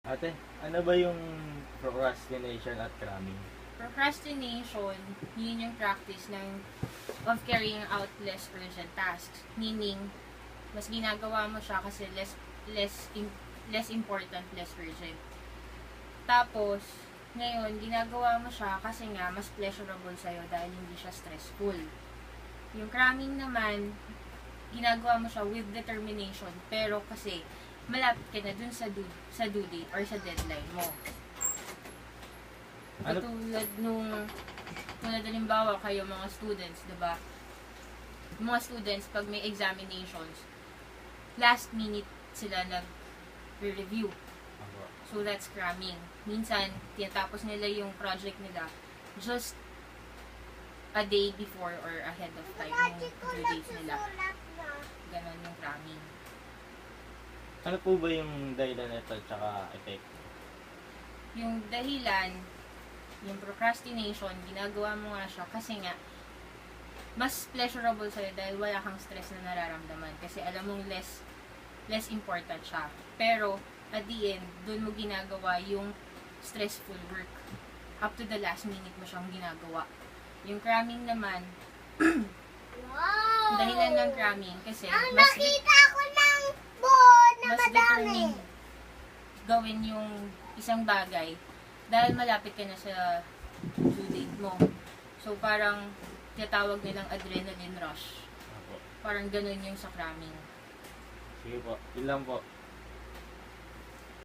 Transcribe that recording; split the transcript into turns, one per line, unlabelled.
Ate, ano ba yung procrastination at cramming?
Procrastination, yun yung practice of carrying out less urgent tasks. Meaning, mas ginagawa mo siya kasi less important, less urgent. Tapos, ngayon, ginagawa mo siya kasi nga mas pleasurable sa'yo dahil hindi siya stressful. Yung cramming naman, ginagawa mo siya with determination, pero kasi malapit ka na dun sa due date or sa deadline mo.
Ano?
Tulad halimbawa kayo mga students, diba? Mga students, pag may examinations, last minute sila nag-review. So, that's cramming. Minsan, tinatapos nila yung project nila just a day before or ahead of time yung due dates nila. Ganon yung cramming.
Ano po ba yung dahilan nito tsaka epekto?
Yung dahilan, yung procrastination, ginagawa mo nga siya kasi nga, mas pleasurable sa'yo dahil wala kang stress na nararamdaman. Kasi alam mong less important siya. Pero, at the end, doon mo ginagawa yung stressful work. Up to the last minute mo siyang ginagawa. Yung cramming naman,
Wow!
dahilan ng cramming kasi
Nakita ko ng buhon na
mas
madami.
determined gawin yung isang bagay dahil malapit ka na sa due date mo. So, parang tinatawag nilang adrenaline rush.
Ako.
Parang ganun yung sa cramming.
Sige po, yun lang po.